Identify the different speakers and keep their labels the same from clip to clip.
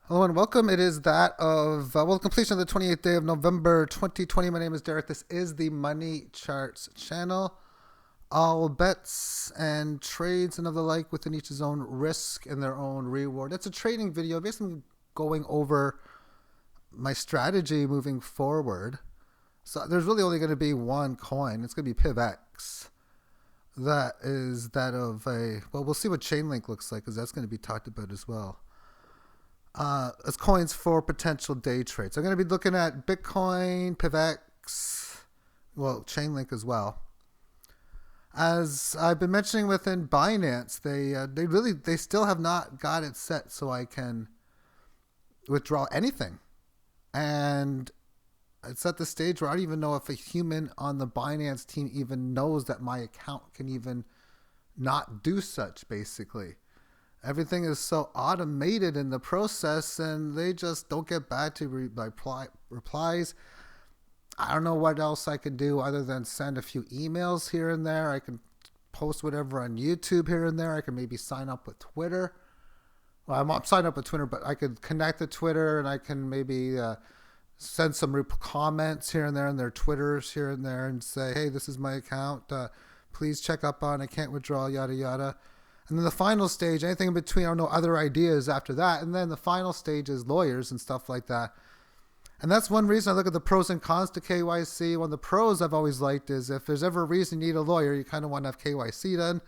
Speaker 1: Hello and welcome. It is that of, the completion of the 28th day of November 2020. My name is Derek. This is the Money Charts channel. All bets and trades and of the like within each his own risk and their own reward. It's a trading video basically going over my strategy moving forward. So there's really only going to be one coin. It's going to be PivX. That is that of we'll see what Chainlink looks like because that's going to be talked about as well. As coins for potential day trades. So I'm going to be looking at Bitcoin, PivX, Chainlink as well. As I've been mentioning within Binance, they still have not got it set so I can withdraw anything, and it's at the stage where I don't even know if a human on the Binance team even knows that my account can even not do such. Basically, everything is so automated in the process, and they just don't get back to replies. I don't know what else I can do other than send a few emails here and there. I can post whatever on YouTube here and there. I can maybe sign up with Twitter. Well, I'm signed up with Twitter, but I could connect to Twitter, and I can maybe send some comments here and there in their Twitters here and there and say, hey, this is my account. Please check up on it. I can't withdraw, yada, yada. And then the final stage, anything in between, I don't know, other ideas after that. And then the final stage is lawyers and stuff like that. And that's one reason I look at the pros and cons to KYC. One of the pros I've always liked is if there's ever a reason you need a lawyer, you kind of want to have KYC done,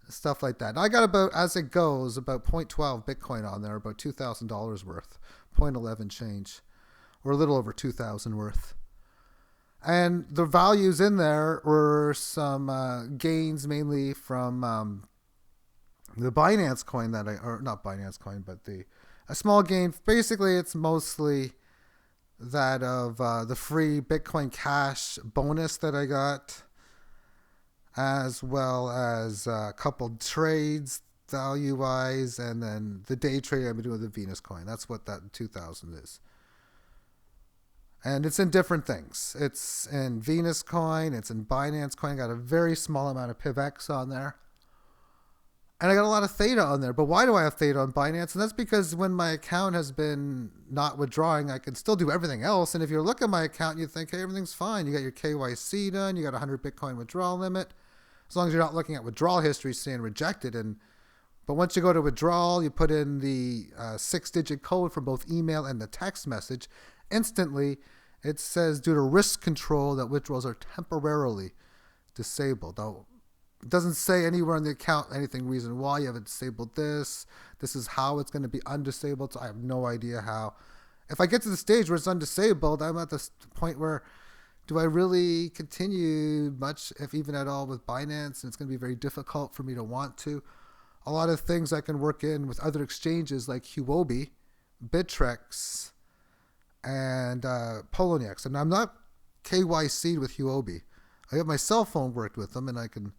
Speaker 1: stuff like that. Now I got about, as it goes, about 0.12 Bitcoin on there, about $2,000 worth, 0.11 change, or a little over 2,000 worth. And the values in there were some gains mainly from the Binance coin or not Binance coin, but a small gain. Basically, it's mostly that of the free Bitcoin Cash bonus that I got, as well as a couple trades value-wise, and then the day trade I've been doing with the Venus coin. That's what that 2,000 is. And it's in different things. It's in Venus coin, it's in Binance coin. I got a very small amount of PivX on there. And I got a lot of Theta on there. But why do I have Theta on Binance? And that's because when my account has been not withdrawing, I can still do everything else. And if you look at my account, you think, hey, everything's fine. You got your KYC done. You got a 100 Bitcoin withdrawal limit. As long as you're not looking at withdrawal history saying rejected. But once you go to withdrawal, you put in the 6-digit code for both email and the text message. Instantly, it says due to risk control that withdrawals are temporarily disabled. Now, it doesn't say anywhere on the account anything reason why you haven't disabled this. This is how it's going to be undisabled. So I have no idea how. If I get to the stage where it's undisabled, I'm at the point where do I really continue much, if even at all, with Binance? And it's going to be very difficult for me to want to. A lot of things I can work in with other exchanges like Huobi, Bittrex, and Poloniex. And I'm not KYC'd with Huobi. I have my cell phone worked with them, and I can...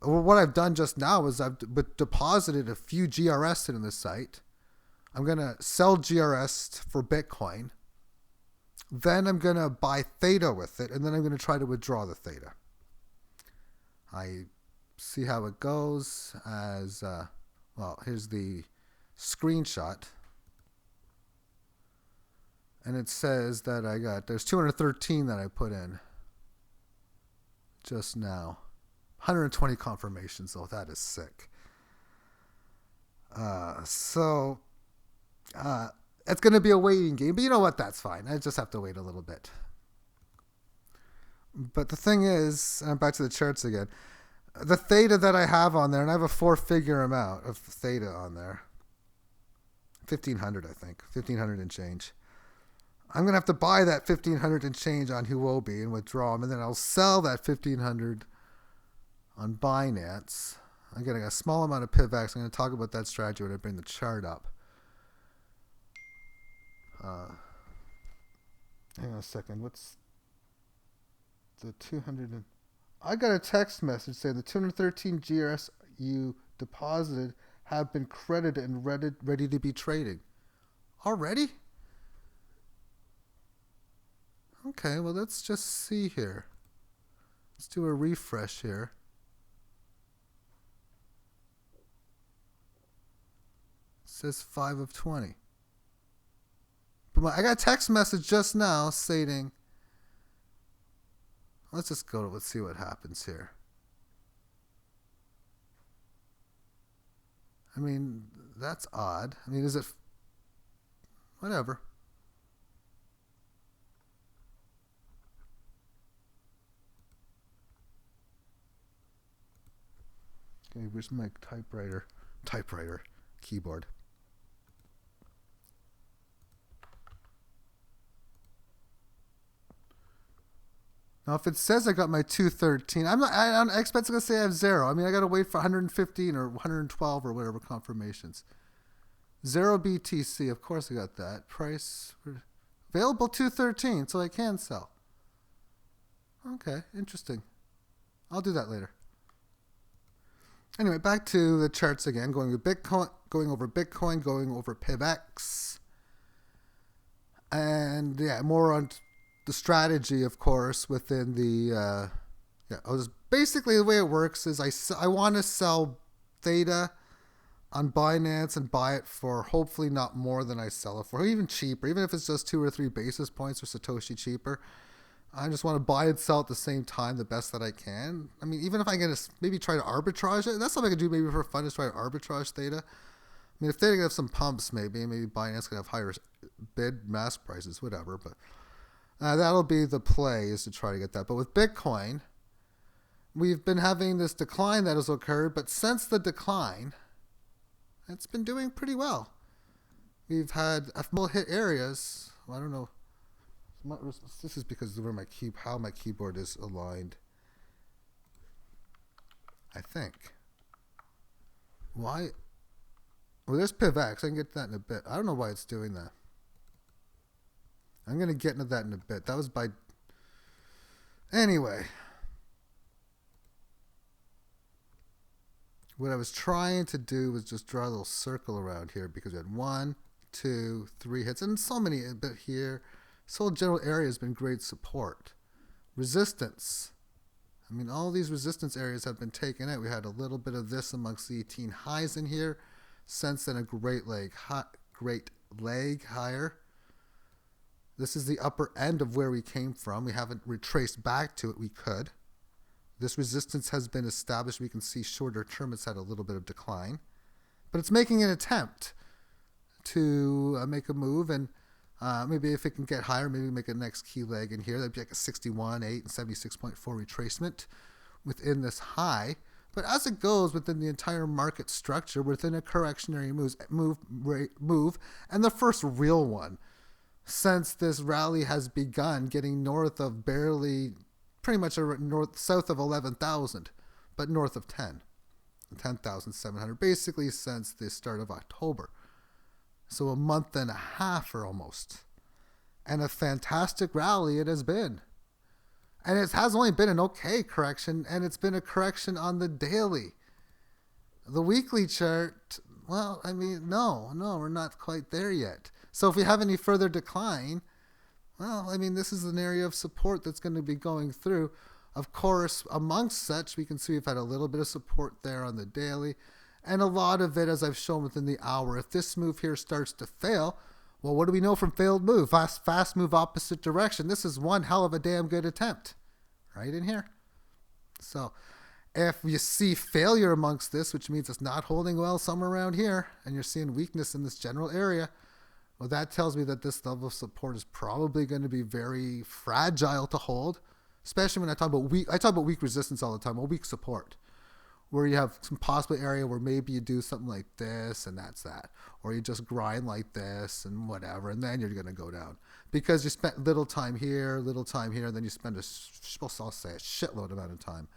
Speaker 1: what I've done just now is I've deposited a few GRS into the site. I'm going to sell GRS for Bitcoin. Then I'm going to buy Theta with it, and then I'm going to try to withdraw the Theta. I see how it goes as, here's the screenshot. And it says that there's 213 that I put in just now. 120 confirmations, though. That is sick. It's going to be a waiting game. But you know what? That's fine. I just have to wait a little bit. But the thing is, I'm back to the charts again. The Theta that I have on there, and I have a 4-figure amount of Theta on there. 1,500, I think. 1,500 and change. I'm going to have to buy that 1,500 and change on Huobi and withdraw them. And then I'll sell that 1,500 on Binance. I'm getting a small amount of PivX. I'm going to talk about that strategy when I bring the chart up. Hang on a second. What's the 200? I got a text message saying the 213 GRS you deposited have been credited and ready to be trading. Already? Okay, well, let's just see here. Let's do a refresh here. says 5 of 20. But I got a text message just now stating, let's just go to, let's see what happens here. I mean, that's odd. I mean, is it, whatever. Okay, where's my typewriter, keyboard. Now, if it says I got my 213, I expect it's going to say I have 0. I mean, I got to wait for 115 or 112 or whatever confirmations. 0 BTC, of course I got that. Price, available 213, so I can sell. Okay, interesting. I'll do that later. Anyway, back to the charts again, going over Bitcoin, going over PIVX. And yeah, more on the strategy, of course, within the, basically the way it works is I want to sell theta on Binance and buy it for hopefully not more than I sell it for, or even cheaper, even if it's just 2 or 3 basis points or Satoshi cheaper. I just want to buy and sell at the same time the best that I can. I mean, even if I can maybe try to arbitrage it, that's something I could do maybe for fun, is try to arbitrage theta. I mean, if theta can have some pumps, maybe Binance can have higher bid mass prices, whatever, but that'll be the play, is to try to get that. But with Bitcoin, we've been having this decline that has occurred, but since the decline, it's been doing pretty well. We've had hit areas. Well, I don't know. This is because of how my keyboard is aligned. I think. Why? Well, there's PIVX. I can get to that in a bit. I don't know why it's doing that. I'm going to get into that in a bit. That was by... Anyway. What I was trying to do was just draw a little circle around here, because we had 1, 2, 3 hits, and so many a bit here. This whole general area has been great support. Resistance. I mean, all these resistance areas have been taken out. We had a little bit of this amongst the 18 highs in here. Since then, a great leg higher. This is the upper end of where we came from. We haven't retraced back to it. We could. This resistance has been established. We can see shorter term it's had a little bit of decline. But it's making an attempt to make a move, and maybe if it can get higher, maybe make a next key leg in here. That'd be like a 61.8 and 76.4 retracement within this high. But as it goes within the entire market structure, within a correctionary move, and the first real one since this rally has begun, getting north of pretty much south of 11,000, but north of 10,700, basically since the start of October. So a month and a half or almost. And a fantastic rally it has been. And it has only been an okay correction, and it's been a correction on the daily. The weekly chart, well, I mean, no, we're not quite there yet. So if we have any further decline, well, I mean, this is an area of support that's going to be going through. Of course, amongst such, we can see we've had a little bit of support there on the daily, and a lot of it, as I've shown within the hour. If this move here starts to fail, well, what do we know from failed move? Fast move opposite direction. This is one hell of a damn good attempt, right in here. So if you see failure amongst this, which means it's not holding well somewhere around here, and you're seeing weakness in this general area, well, that tells me that this level of support is probably going to be very fragile to hold, especially when I talk about weak resistance all the time, or weak support, where you have some possible area where maybe you do something like this and that's that, or you just grind like this and whatever, and then you're going to go down because you spent little time here, and then you spend a shitload amount of time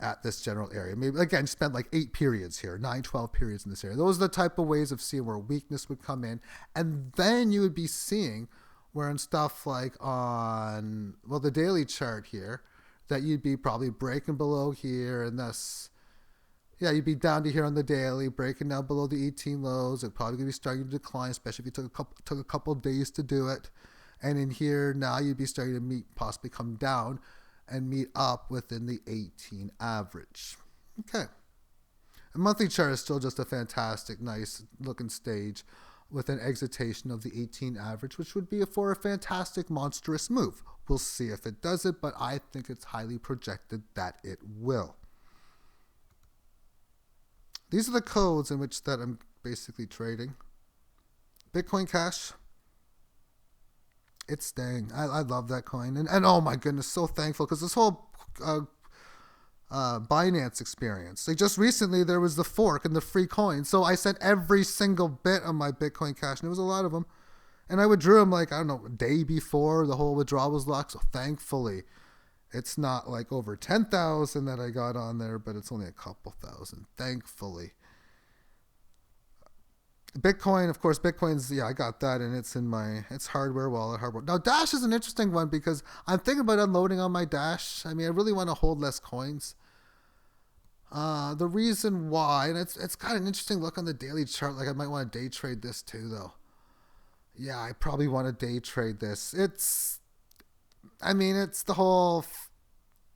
Speaker 1: at this general area. Maybe again, spend like 8 periods here, 9, 12 periods in this area. Those are the type of ways of seeing where weakness would come in, and then you would be seeing where in stuff like on, well, the daily chart here, that you'd be probably breaking below here, and thus, yeah, you'd be down to here on the daily, breaking down below the 18 lows. It's probably going to be starting to decline, especially if you took a couple of days to do it. And in here, now you'd be starting to possibly come down and meet up within the 18 average. Okay. The monthly chart is still just a fantastic, nice looking stage with an excitation of the 18 average, which would be for a fantastic, monstrous move. We'll see if it does it, but I think it's highly projected that it will. These are the codes in which that I'm basically trading. Bitcoin Cash. It's staying. I love that coin. And oh my goodness, so thankful because this whole Binance experience. Like just recently there was the fork and the free coin. So I sent every single bit of my Bitcoin Cash, and it was a lot of them. And I withdrew them like, I don't know, a day before the whole withdrawal was locked. So thankfully, it's not like over 10,000 that I got on there, but it's only a couple thousand, thankfully. Bitcoin, of course, Bitcoin's, yeah, I got that, and it's in it's hardware wallet. Now, Dash is an interesting one because I'm thinking about unloading on my Dash. I mean, I really want to hold less coins. The reason why, and it's got an interesting look on the daily chart, like I might want to day trade this too, though. Yeah, I probably want to day trade this. It's the whole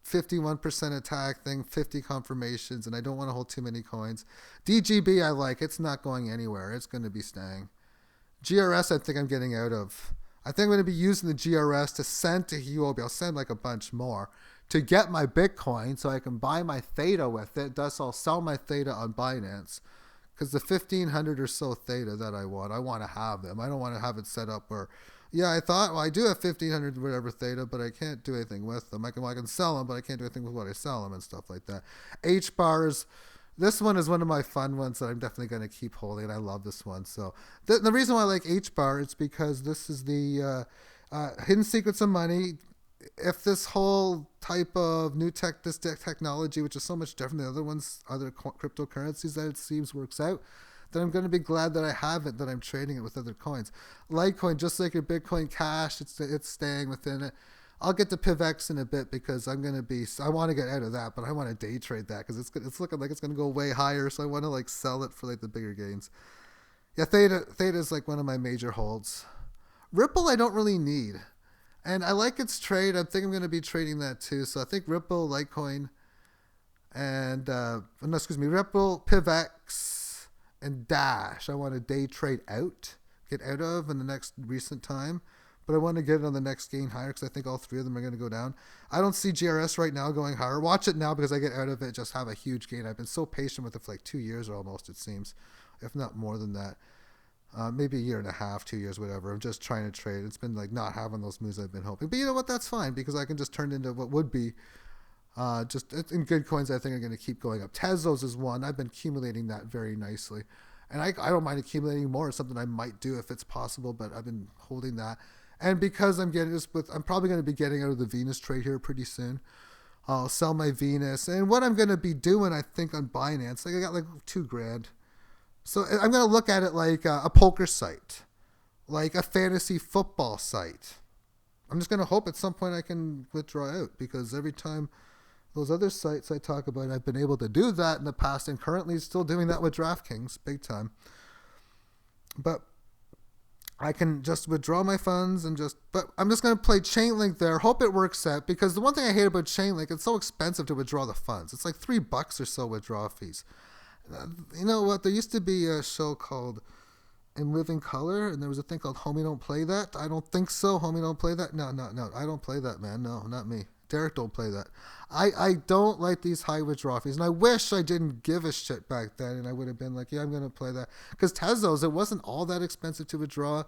Speaker 1: 51% attack thing, 50 confirmations, and I don't want to hold too many coins. DGB I like. It's not going anywhere. It's going to be staying. GRS I think I'm getting out of. I think I'm going to be using the GRS to send to Huobi. I'll send like a bunch more to get my Bitcoin so I can buy my Theta with it. Thus I'll sell my Theta on Binance because the 1,500 or so Theta that I want to have them. I don't want to have it set up where... Yeah, I thought, well, I do have 1,500 whatever Theta, but I can't do anything with them. I can sell them, but I can't do anything with what I sell them and stuff like that. H-bars, this one is one of my fun ones that I'm definitely going to keep holding, and I love this one. So the reason why I like H-bar is because this is the hidden secrets of money. If this whole type of new technology, which is so much different than other ones, other cryptocurrencies that it seems works out, then I'm going to be glad that I have it, that I'm trading it with other coins. Litecoin, just like your Bitcoin Cash, it's staying within it. I'll get to PivX in a bit because I want to get out of that, but I want to day trade that because it's looking like it's going to go way higher, so I want to like sell it for like the bigger gains. Yeah, Theta is like one of my major holds. Ripple I don't really need, and I like its trade. I think I'm going to be trading that too. So I think Ripple, Litecoin, and Ripple, PivX, and Dash I want to day trade get out of in the next recent time, but I want to get it on the next gain higher because I think all three of them are going to go down. I don't see GRS right now going higher. Watch it now because I get out of it, just have a huge gain. I've been so patient with it for like 2 years almost, it seems, if not more than that. Maybe a year and a half, 2 years, whatever. I'm just trying to trade. It's been like not having those moves I've been hoping, but you know what, that's fine because I can just turn it into what would be just in good coins. I think are going to keep going up. Tezos is one. I've been accumulating that very nicely, and I don't mind accumulating more. It's something I might do if it's possible, but I've been holding that. And because I'm probably going to be getting out of the Venus trade here pretty soon. I'll sell my Venus, and what I'm going to be doing, I think, on Binance, like I got like $2,000, so I'm going to look at it like a poker site, like a fantasy football site. I'm just going to hope at some point I can withdraw out because every time those other sites I talk about, I've been able to do that in the past and currently still doing that with DraftKings, big time. But I can just withdraw my funds but I'm just going to play Chainlink there, hope it works out because the one thing I hate about Chainlink, it's so expensive to withdraw the funds. It's like $3 or so withdrawal fees. You know what? There used to be a show called In Living Color, and there was a thing called Homie Don't Play That. I don't think so. Homie Don't Play That. No. I don't play that, man. No, not me. Derek don't play that. I don't like these high withdrawal fees, and I wish I didn't give a shit back then, and I would have been like, yeah, I'm going to play that. Because Tezos, it wasn't all that expensive to withdraw.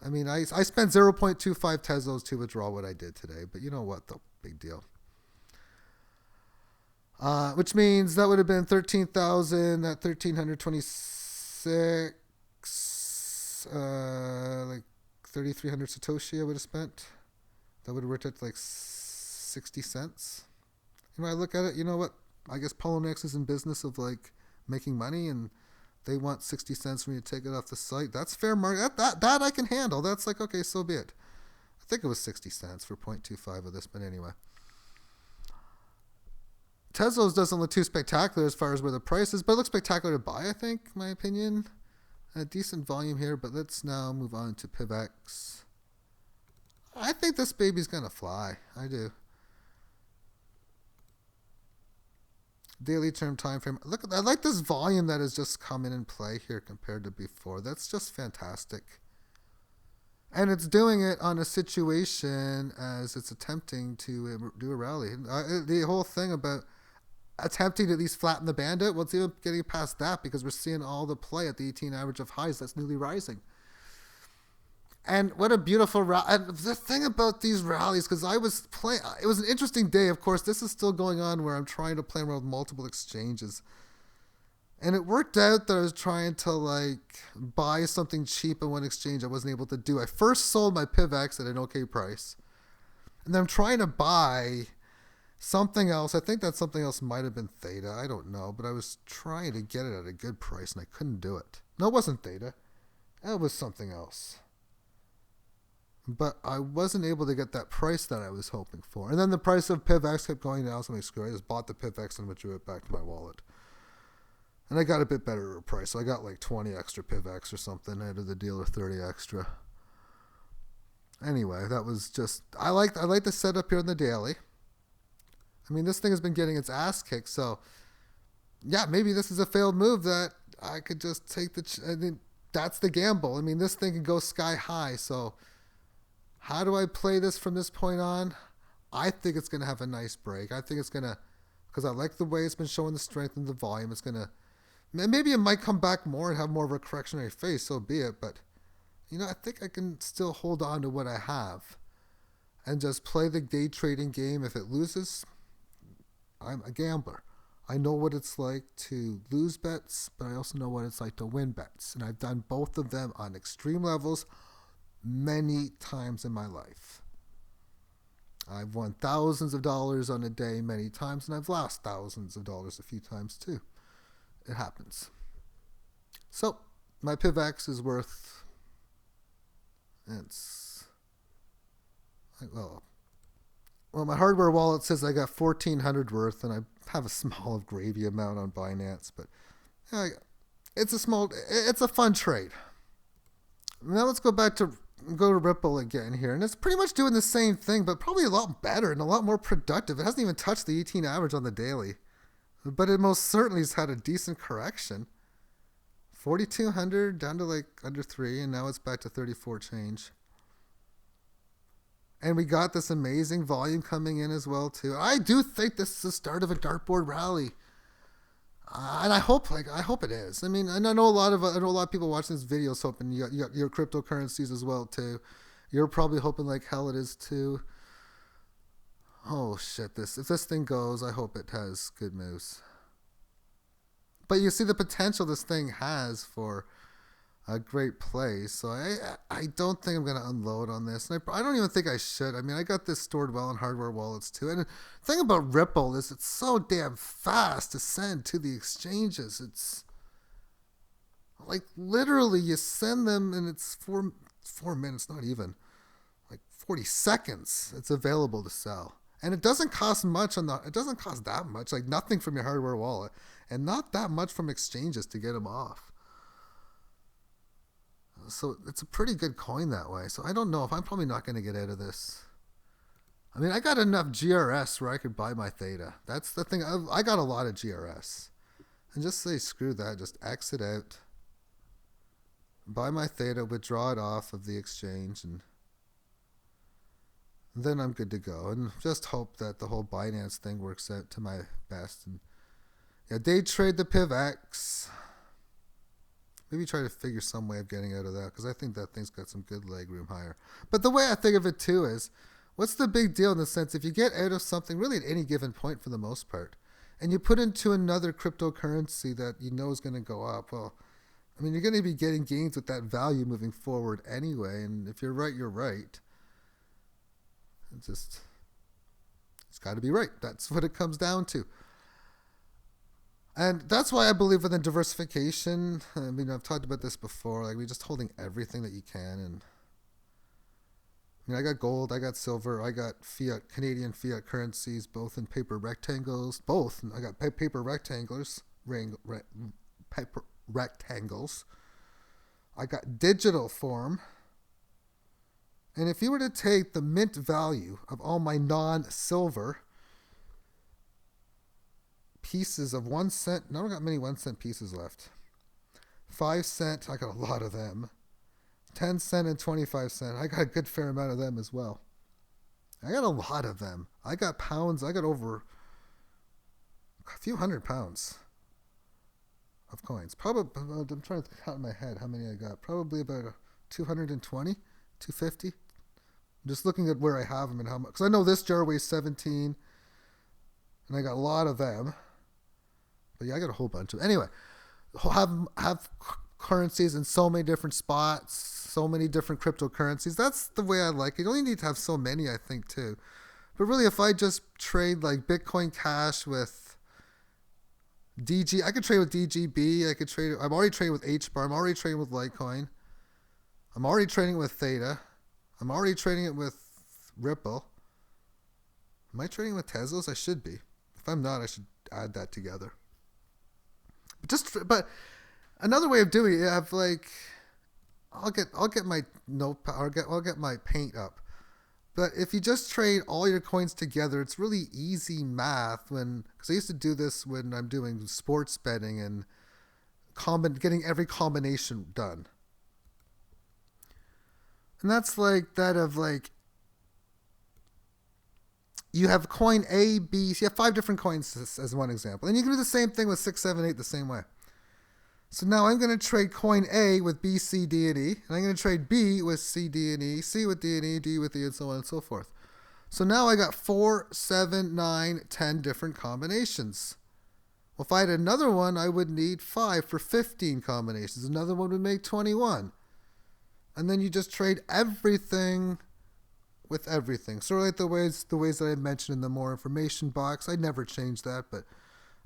Speaker 1: I mean, I spent 0.25 Tezos to withdraw what I did today, but you know what, though, big deal. Which means that would have been 13,000 at 1,326, like 3,300 Satoshi I would have spent. That would have worked out like 60 cents. You know, I look at it, you know what? I guess Poloniex is in business of like making money and they want 60 cents for me to take it off the site. That's fair market. That I can handle. That's like, okay, so be it. I think it was 60 cents for 0.25 of this, but anyway. Tezos doesn't look too spectacular as far as where the price is, but it looks spectacular to buy, I think, in my opinion. A decent volume here, but let's now move on to PivX. I think this baby's going to fly. I do. daily term time frame. Look, I like this volume that has just come in and play here compared to before. That's just fantastic. And it's doing it on a situation as it's attempting to do a rally. The whole thing about attempting to at least flatten the band out, well, it's even getting past that because we're seeing all the play at the 18 average of highs that's newly rising. And what a beautiful rally. And the thing about these rallies, because I was playing, it was an interesting day. Of course, this is still going on where I'm trying to play around with multiple exchanges. And it worked out that I was trying to like buy something cheap in one exchange I wasn't able to do. I first sold my PivX at an okay price. And then I'm trying to buy something else. I think that something else might have been Theta. I don't know. But I was trying to get it at a good price and I couldn't do it. No, it wasn't Theta. It was something else. But I wasn't able to get that price that I was hoping for. And then the price of PivX kept going down, so I'm like, screw it. I just bought the PivX and withdrew it back to my wallet. And I got a bit better of a price. So I got like 20 extra PivX or something out of the deal, or 30 extra. Anyway, that was just, I like the setup here on the daily. I mean, this thing has been getting its ass kicked, so yeah, maybe this is a failed move that I could just take I mean, that's the gamble. I mean, this thing can go sky high, so how do I play this from this point on? I think it's going to have a nice break. I think it's going to, because I like the way it's been showing the strength and the volume, it's going to, maybe it might come back more and have more of a correctionary phase, so be it. But, you know, I think I can still hold on to what I have and just play the day trading game. If it loses, I'm a gambler. I know what it's like to lose bets, but I also know what it's like to win bets. And I've done both of them on extreme levels many times in my life. I've won thousands of dollars on a day many times, and I've lost thousands of dollars a few times too. It happens. So my PivX is worth, it's, well, my hardware wallet says I got 1,400 worth, and I have a small of gravy amount on Binance, but yeah, it's a fun trade. Now let's go to Ripple again here, and it's pretty much doing the same thing, but probably a lot better and a lot more productive. It hasn't even touched the 18 average on the daily, but it most certainly has had a decent correction. 4,200 down to like under 3, and now it's back to 34 change. And we got this amazing volume coming in as well too. I do think this is the start of a dartboard rally. And I hope it is. I mean, and I know a lot of people watching this video is hoping you got your cryptocurrencies as well too. You're probably hoping like hell it is too. Oh shit! If this thing goes, I hope it has good moves. But you see the potential this thing has for a great play. So I don't think I'm going to unload on this. And I don't even think I should. I mean, I got this stored well in hardware wallets too. And the thing about Ripple is it's so damn fast to send to the exchanges. It's like literally you send them and it's 4 minutes, not even, like 40 seconds. It's available to sell. And it doesn't cost much it doesn't cost that much, like nothing from your hardware wallet and not that much from exchanges to get them off. So it's a pretty good coin that way. So I don't know if I'm probably not going to get out of this. I mean, I got enough GRS where I could buy my Theta. That's the thing. I got a lot of GRS. And just say, screw that. Just exit out. Buy my Theta, withdraw it off of the exchange, and then I'm good to go. And just hope that the whole Binance thing works out to my best. And yeah, day trade the PivX. Maybe try to figure some way of getting out of that, because I think that thing's got some good leg room higher. But the way I think of it too is, what's the big deal in the sense if you get out of something really at any given point for the most part, and you put into another cryptocurrency that you know is going to go up, well, I mean, you're going to be getting gains with that value moving forward anyway. And if you're right, you're right. It's got to be right. That's what it comes down to. And that's why I believe in the diversification. I mean, I've talked about this before. Like, we're just holding everything that you can. And I mean, I got gold, I got silver, I got Canadian fiat currencies, both in paper rectangles. I got paper rectangles. Paper rectangles. I got digital form. And if you were to take the mint value of all my non-silver pieces of 1 cent. Now I don't got many 1 cent pieces left. 5 cent, I got a lot of them. 10 cent and 25 cent, I got a good fair amount of them as well. I got a lot of them. I got pounds, I got over a few £100 of coins. Probably, I'm trying to count in my head how many I got. Probably about 220, 250. I'm just looking at where I have them and how much. Because I know this jar weighs 17, and I got a lot of them. But yeah, I got a whole bunch of. Anyway, have currencies in so many different spots, so many different cryptocurrencies. That's the way I like it. You only need to have so many, I think, too. But really, if I just trade like Bitcoin Cash with I could trade with DGB. I'm already trading with HBAR. I'm already trading with LITECOIN. I'm already trading with Theta. I'm already trading it with Ripple. Am I trading with Tezos? I should be. If I'm not, I should add that together. But another way of doing it, I've like, I'll get my notepad, or I'll get my paint up. But if you just trade all your coins together, it's really easy math. Because I used to do this when I'm doing sports betting and getting every combination done. And that's like that of like, you have coin A, B, so you have 5 different coins as one example. And you can do the same thing with 6, 7, 8 the same way. So now I'm going to trade coin A with B, C, D, and E. And I'm going to trade B with C, D, and E, C with D and E, D with E, and so on and so forth. So now I got 4, 7, 9, 10 different combinations. Well, if I had another one, I would need 5 for 15 combinations. Another one would make 21. And then you just trade everything with everything. Sort of like the ways that I mentioned in the more information box. I never change that, but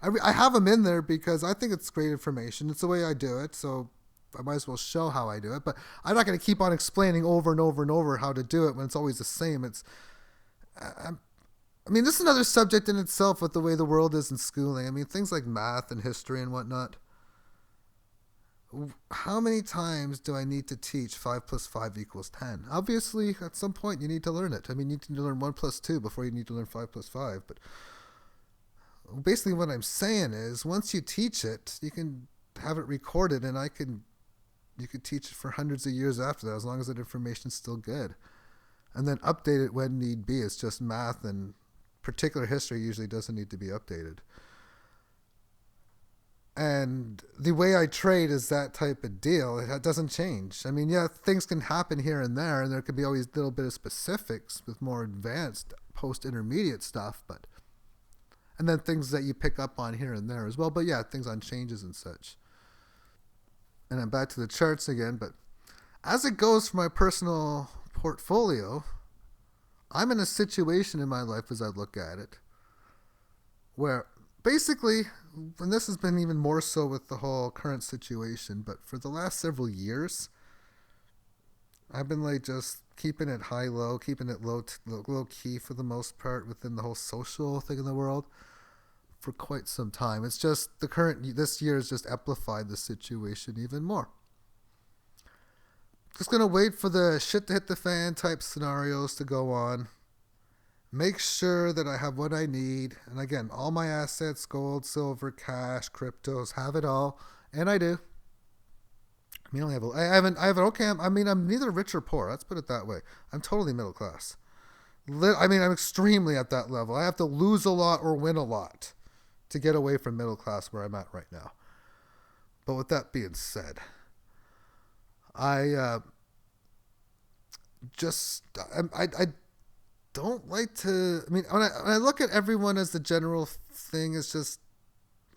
Speaker 1: I have them in there because I think it's great information. It's the way I do it, so I might as well show how I do it. But I'm not going to keep on explaining over and over and over how to do it when it's always the same. I mean, this is another subject in itself with the way the world is in schooling. I mean, things like math and history and whatnot. How many times do I need to teach 5 plus 5 equals 10? Obviously, at some point, you need to learn it. I mean, you need to learn 1 plus 2 before you need to learn 5 plus 5. But basically what I'm saying is, once you teach it, you can have it recorded, and you could teach it for hundreds of years after that, as long as that information's still good. And then update it when need be. It's just math, and particular history usually doesn't need to be updated. And the way I trade is that type of deal. It doesn't change. I mean, yeah, things can happen here and there could be always a little bit of specifics with more advanced post-intermediate stuff, and then things that you pick up on here and there as well. But yeah, things on changes and such. And I'm back to the charts again, but as it goes for my personal portfolio, I'm in a situation in my life, as I look at it, where basically, and this has been even more so with the whole current situation, but for the last several years, I've been like just keeping it high-low, keeping it low-key for the most part within the whole social thing in the world for quite some time. It's just this year has just amplified the situation even more. Just going to wait for the shit to hit the fan type scenarios to go on. Make sure that I have what I need. And again, all my assets, gold, silver, cash, cryptos, have it all. And I do. I mean, I have an okay. I mean, I'm neither rich or poor. Let's put it that way. I'm totally middle class. I mean, I'm extremely at that level. I have to lose a lot or win a lot to get away from middle class where I'm at right now. But with that being said, I don't like to. I mean, when I look at everyone as the general thing, it's just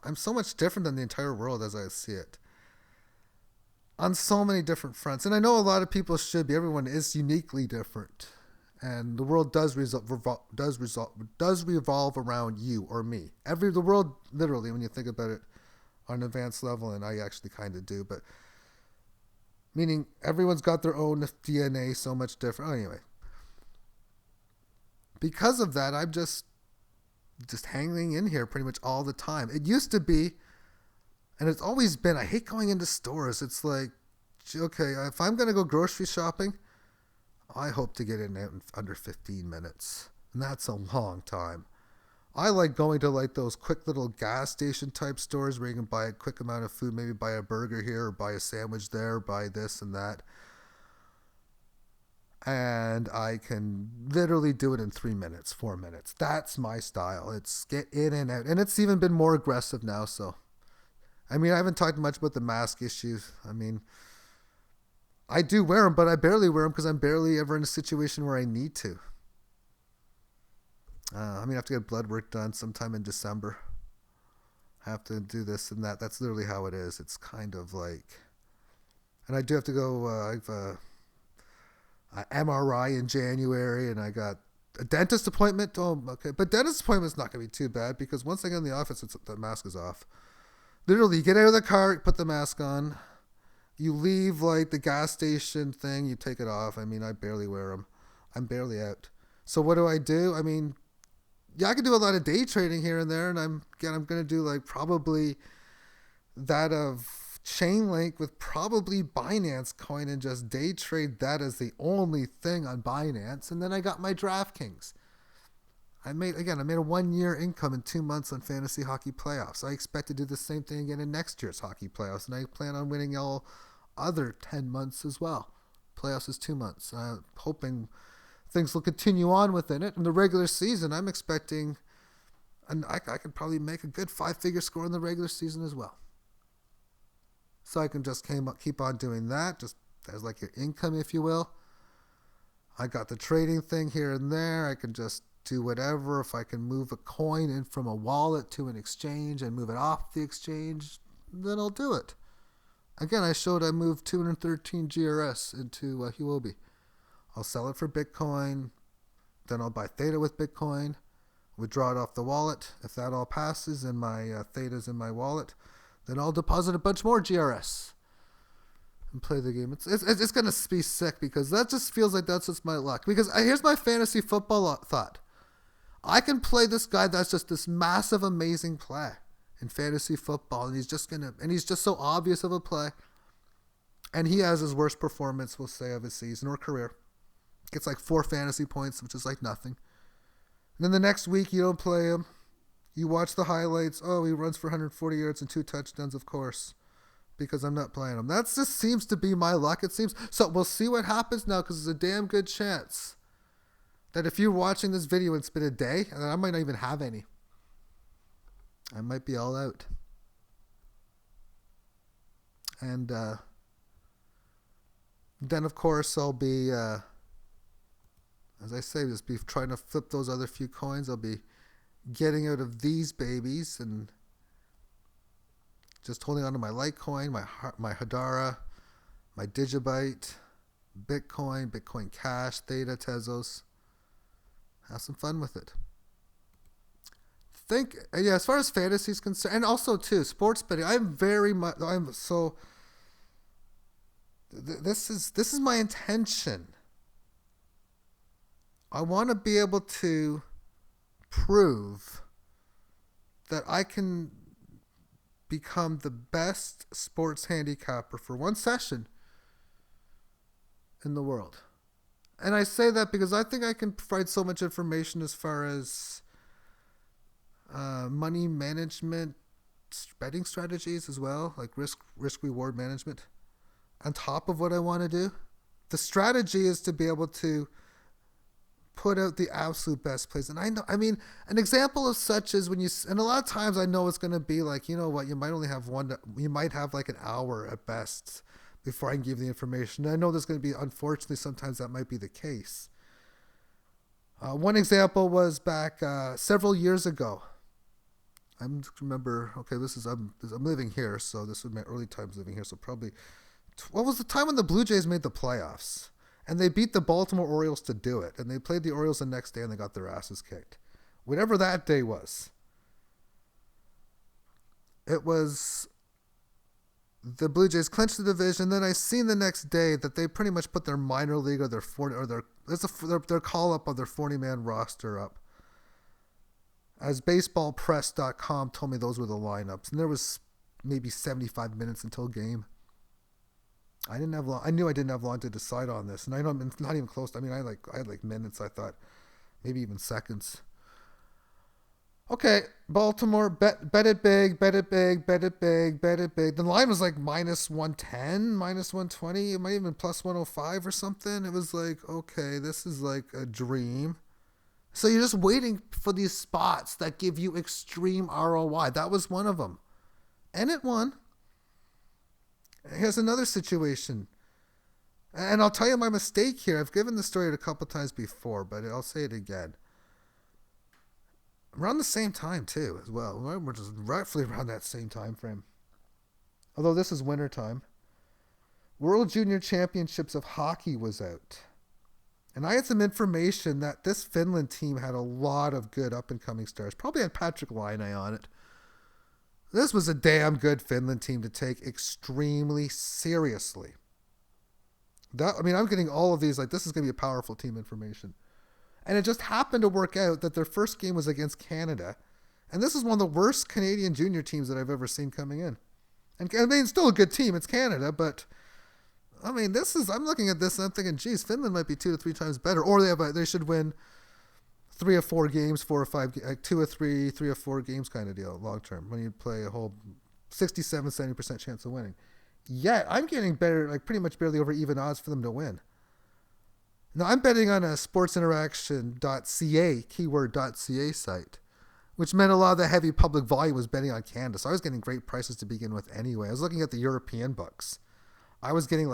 Speaker 1: I'm so much different than the entire world as I see it on so many different fronts. And I know a lot of people should be. Everyone is uniquely different, and the world does revolve around you or me. The world, literally, when you think about it on an advanced level, and I actually kind of do, but meaning everyone's got their own DNA, so much different. Anyway. Because of that, I'm just hanging in here pretty much all the time. It used to be, and it's always been, I hate going into stores. It's like, okay, if I'm going to go grocery shopping, I hope to get in under 15 minutes. And that's a long time. I like going to like those quick little gas station type stores where you can buy a quick amount of food, maybe buy a burger here or buy a sandwich there, buy this and that. And I can literally do it in 3 minutes, 4 minutes. That's my style. It's get in and out. And it's even been more aggressive now. So, I mean, I haven't talked much about the mask issues. I mean, I do wear them, but I barely wear them because I'm barely ever in a situation where I need to. I mean, I have to get blood work done sometime in December. I have to do this and that. That's literally how it is. It's kind of like, and I do have to go. I've MRI in January, and I got a dentist appointment. Oh, okay, but dentist appointment's not gonna be too bad because once I get in the office, the mask is off. Literally, you get out of the car, put the mask on. You leave like the gas station thing, you take it off. I mean, I barely wear them. I'm barely out. So what do? I mean, yeah, I can do a lot of day trading here and there, and I'm gonna do like probably that of Chainlink with probably Binance coin and just day trade that as the only thing on Binance. And then I got my DraftKings. I made a 1-year income in 2 months on fantasy hockey playoffs. I expect to do the same thing again in next year's hockey playoffs, and I plan on winning all other 10 months as well. Playoffs is 2 months. I'm hoping things will continue on within it. In the regular season, I'm expecting, and I could probably make a good 5-figure score in the regular season as well. So I can just keep on doing that, just as like your income, if you will. I got the trading thing here and there. I can just do whatever. If I can move a coin in from a wallet to an exchange and move it off the exchange, then I'll do it. Again, I moved 213 GRS into Huobi. I'll sell it for Bitcoin. Then I'll buy Theta with Bitcoin. Withdraw it off the wallet. If that all passes and my Theta's in my wallet, then I'll deposit a bunch more GRS and play the game. It's going to be sick because that just feels like that's just my luck. Because here's my fantasy football thought. I can play this guy that's just this massive, amazing play in fantasy football, and he's just so obvious of a play. And he has his worst performance, we'll say, of his season or career. Gets like 4 fantasy points, which is like nothing. And then the next week, you don't play him. You watch the highlights. Oh, he runs for 140 yards and 2 touchdowns, of course, because I'm not playing him. That just seems to be my luck, it seems. So we'll see what happens now, because there's a damn good chance that if you're watching this video and it's been a day, and I might not even have any. I might be all out. And then, of course, I'll be, as I say, just be trying to flip those other few coins. I'll be getting out of these babies and just holding on to my Litecoin, my Hedera, my Digibyte, Bitcoin Cash, Theta, Tezos. Have some fun with it. As far as fantasy is concerned, and also too sports betting, this is my intention. I want to be able to prove that I can become the best sports handicapper for one session in the world. And I say that because I think I can provide so much information as far as money management, betting strategies as well, like risk reward management, on top of what I want to do. The strategy is to be able to put out the absolute best plays. And an example of such is and a lot of times I know it's going to be like, you know what, you might have like an hour at best before I can give the information. And I know there's going to be, unfortunately, sometimes that might be the case. One example was back several years ago. I remember, okay, I'm living here, so this was my early times living here, so probably, what was the time when the Blue Jays made the playoffs? And they beat the Baltimore Orioles to do it. And they played the Orioles the next day and they got their asses kicked. Whatever that day was. It was the Blue Jays clinched the division. Then I seen the next day that they pretty much put their minor league or their call up of their 40-man roster up. As baseballpress.com told me those were the lineups. And there was maybe 75 minutes until game. I knew I didn't have long to decide on this, and I know it's not even close. I had like minutes. I thought, maybe even seconds. Okay, Baltimore, bet it big, bet it big, bet it big, bet it big. The line was like minus 110, minus 120. It might even plus 105 or something. It was like, okay, this is like a dream. So you're just waiting for these spots that give you extreme ROI. That was one of them. And it won. Here's another situation. And I'll tell you my mistake here. I've given the story a couple times before, but I'll say it again. Around the same time, too, as well. We're just roughly around that same time frame. Although this is winter time. World Junior Championships of Hockey was out. And I had some information that this Finland team had a lot of good up-and-coming stars. Probably had Patrick Laine on it. This was a damn good Finland team to take extremely seriously. I'm getting all of these, like, this is going to be a powerful team information. And it just happened to work out that their first game was against Canada. And this is one of the worst Canadian junior teams that I've ever seen coming in. And I mean, it's still a good team. It's Canada, but I mean, I'm looking at this and I'm thinking, geez, Finland might be 2 to 3 times better. Or they should win 3 or 4 games, 4 or 5, like 2 or 3, 3 or 4 games kind of deal, long term, when you play a whole 67, 70% chance of winning. Yet, I'm getting better, like pretty much barely over even odds for them to win. Now, I'm betting on a sportsinteraction.ca, keyword.ca site, which meant a lot of the heavy public volume was betting on Canada. So I was getting great prices to begin with anyway. I was looking at the European books. I was getting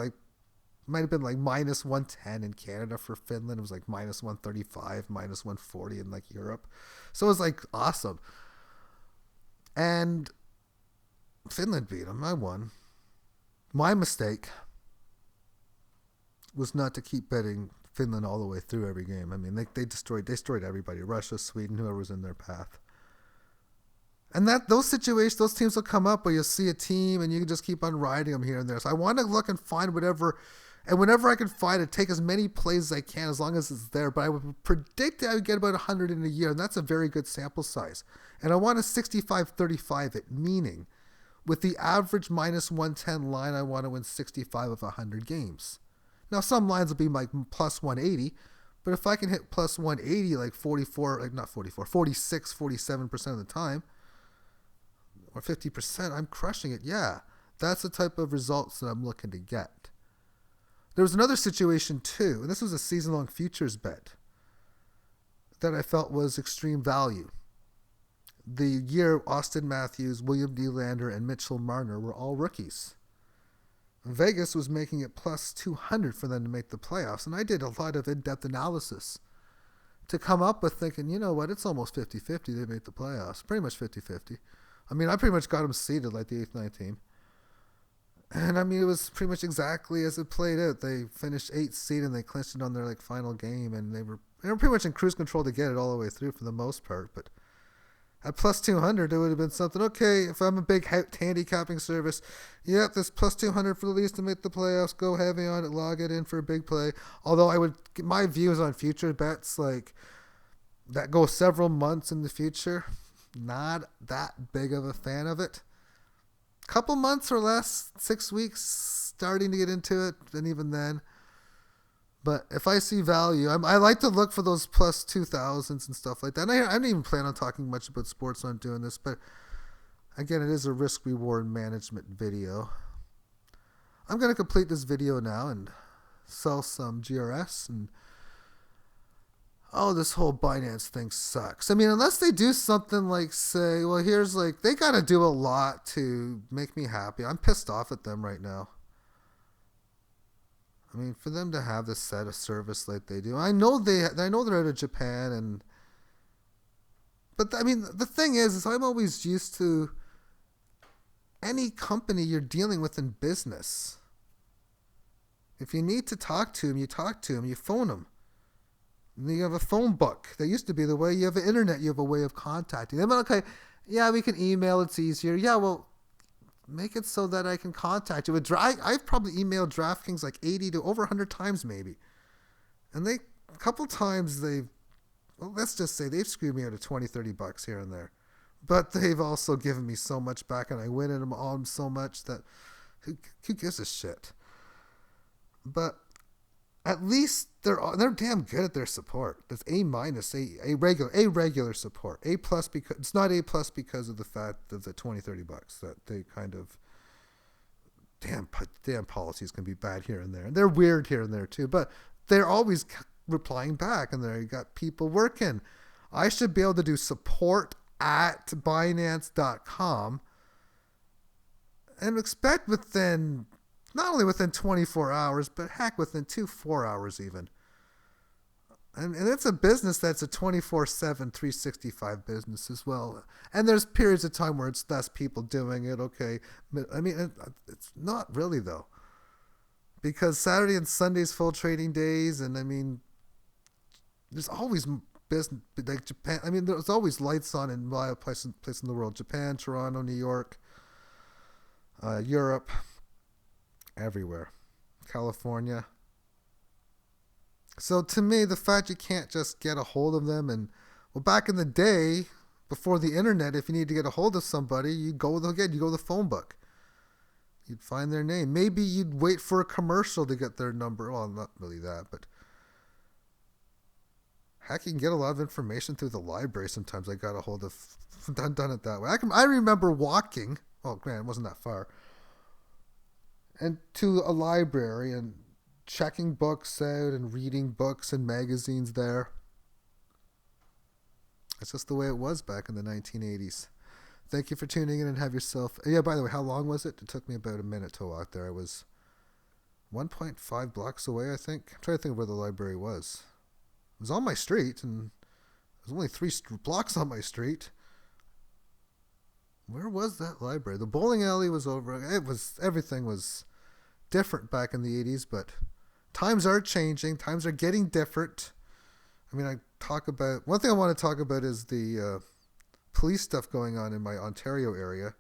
Speaker 1: might have been like minus 110 in Canada for Finland. It was like minus 135, minus 140 in like Europe. So it was like awesome. And Finland beat them. I won. My mistake was not to keep betting Finland all the way through every game. I mean, they destroyed everybody. Russia, Sweden, whoever was in their path. And those situations, those teams will come up where you'll see a team and you can just keep on riding them here and there. So I want to look and find whatever, and whenever I can find it, take as many plays as I can as long as it's there. But I would predict that I would get about 100 in a year, and that's a very good sample size. And I want a 65-35 it, meaning with the average minus 110 line, I want to win 65 of 100 games. Now, some lines will be like plus 180, but if I can hit plus 180 like 46, 47% of the time, or 50%, I'm crushing it. Yeah, that's the type of results that I'm looking to get. There was another situation too, and this was a season-long futures bet that I felt was extreme value. The year Austin Matthews, William Nylander, and Mitchell Marner were all rookies. Vegas was making it plus 200 for them to make the playoffs, and I did a lot of in-depth analysis to come up with thinking, you know what, it's almost 50-50 they make the playoffs. Pretty much 50-50. I mean, I pretty much got them seeded like the 8th, 9th team. And I mean, it was pretty much exactly as it played out. They finished 8th seed and they clinched it on their final game, and they were pretty much in cruise control to get it all the way through for the most part. But at plus 200, it would have been something. Okay, if I'm a big handicapping service, yep, this plus 200 for the Leafs to make the playoffs. Go heavy on it, log it in for a big play. Although my views on future bets like that go several months in the future. Not that big of a fan of it. Couple months or less, 6 weeks, starting to get into it, and even then. But if I see value, I like to look for those plus 2,000s and stuff like that. And I didn't even plan on talking much about sports when I'm doing this, but again, it is a risk-reward management video. I'm going to complete this video now and sell some GRS and this whole Binance thing sucks. I mean, unless they do something like say, well, here's they got to do a lot to make me happy. I'm pissed off at them right now. I mean, for them to have this set of service like they do, I know they're out of Japan, but I mean, the thing is I'm always used to any company you're dealing with in business. If you need to talk to them, you talk to them, you phone them. You have a phone book. That used to be the way. You have the internet. You have a way of contacting them. Okay, yeah, we can email. It's easier. Yeah, well, make it so that I can contact you. I've probably emailed DraftKings like 80 to over 100 times maybe. And a couple times let's just say they've screwed me out of $20, $30 here and there. But they've also given me so much back, and I win in them all so much that who gives a shit? But at least they're damn good at their support. That's A minus, a regular support. A plus because it's not A plus because of the fact of the $20-$30 that they kind of damn policies can be bad here and there. And they're weird here and there too, but they're always replying back, and there you got people working. I should be able to do support at Binance.com and expect within, not only within 24 hours, but heck, within 4 hours even. And it's a business that's a 24/7, 365 business as well. And there's periods of time where it's less people doing it, okay. I mean, it's not really, though. Because Saturday and Sunday's full trading days, and I mean, there's always business, like Japan. I mean, there's always lights on in my place in the world. Japan, Toronto, New York, Europe, everywhere. California. So to me, the fact you can't just get a hold of them, and well, back in the day, before the internet, if you need to get a hold of somebody, you go to the phone book. You'd find their name. Maybe you'd wait for a commercial to get their number. Well, not really that, but heck, you can get a lot of information through the library. Sometimes I got a hold of, done it that way. I remember walking. Oh, man, it wasn't that far. And to a library and checking books out and reading books and magazines there. That's just the way it was back in the 1980s. Thank you for tuning in, and have yourself... Yeah, by the way, how long was it? It took me about a minute to walk there. I was 1.5 blocks away, I think. I'm trying to think of where the library was. It was on my street, and there's only 3 blocks on my street. Where was that library? The bowling alley was over. Everything was different back in the 80s, but times are changing. Times are getting different. I mean, one thing I want to talk about is the police stuff going on in my Ontario area.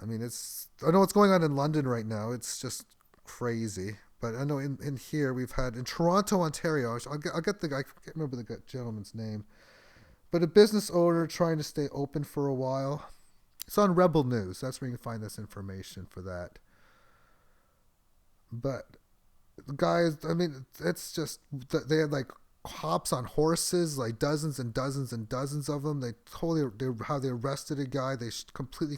Speaker 1: I mean, I know what's going on in London right now. It's just crazy. But I know in here we've had, in Toronto, Ontario, I can't remember the gentleman's name, but a business owner trying to stay open for a while. It's on Rebel News. That's where you can find this information for that. But guys, I mean, it's just, they had like cops on horses, like dozens and dozens and dozens of them. How they arrested a guy. They completely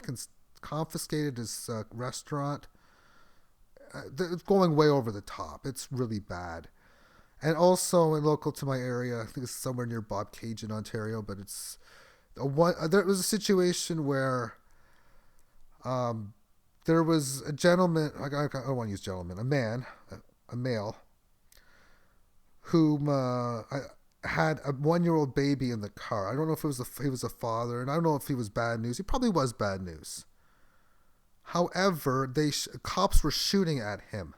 Speaker 1: confiscated his restaurant. It's going way over the top. It's really bad. And also local to my area, I think it's somewhere near Bob Cage in Ontario, but there was a situation where there was a gentleman, I don't want to use gentleman, a male, who had a 1-year-old baby in the car. I don't know if he was a father, and I don't know if he was bad news. He probably was bad news. However, cops were shooting at him.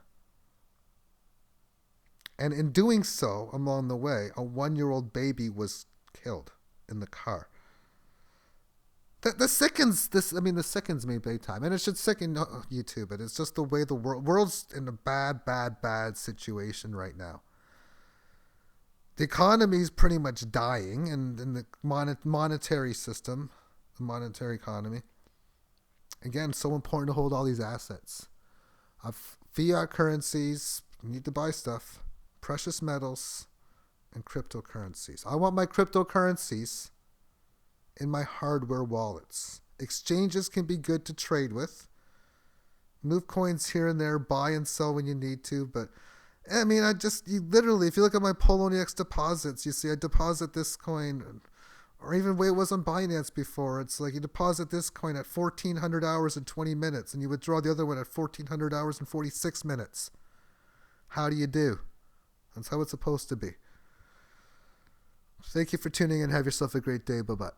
Speaker 1: And in doing so, along the way, a 1-year-old baby was killed in the car. This sickens me big time. And it should sicken you too, but it's just the way the world's in a bad situation right now. The economy is pretty much dying, and in the monetary system, the monetary economy. Again, so important to hold all these assets. Of fiat currencies, you need to buy stuff, precious metals, and cryptocurrencies. I want my cryptocurrencies in my hardware wallets. Exchanges can be good to trade with. Move coins here and there, buy and sell when you need to, but I mean, you literally, if you look at my Poloniex deposits, you see I deposit this coin, or even the way it was on Binance before. It's like you deposit this coin at 1,400 hours and 20 minutes, and you withdraw the other one at 1,400 hours and 46 minutes. How do you do? That's how it's supposed to be. Thank you for tuning in. Have yourself a great day. Bye-bye.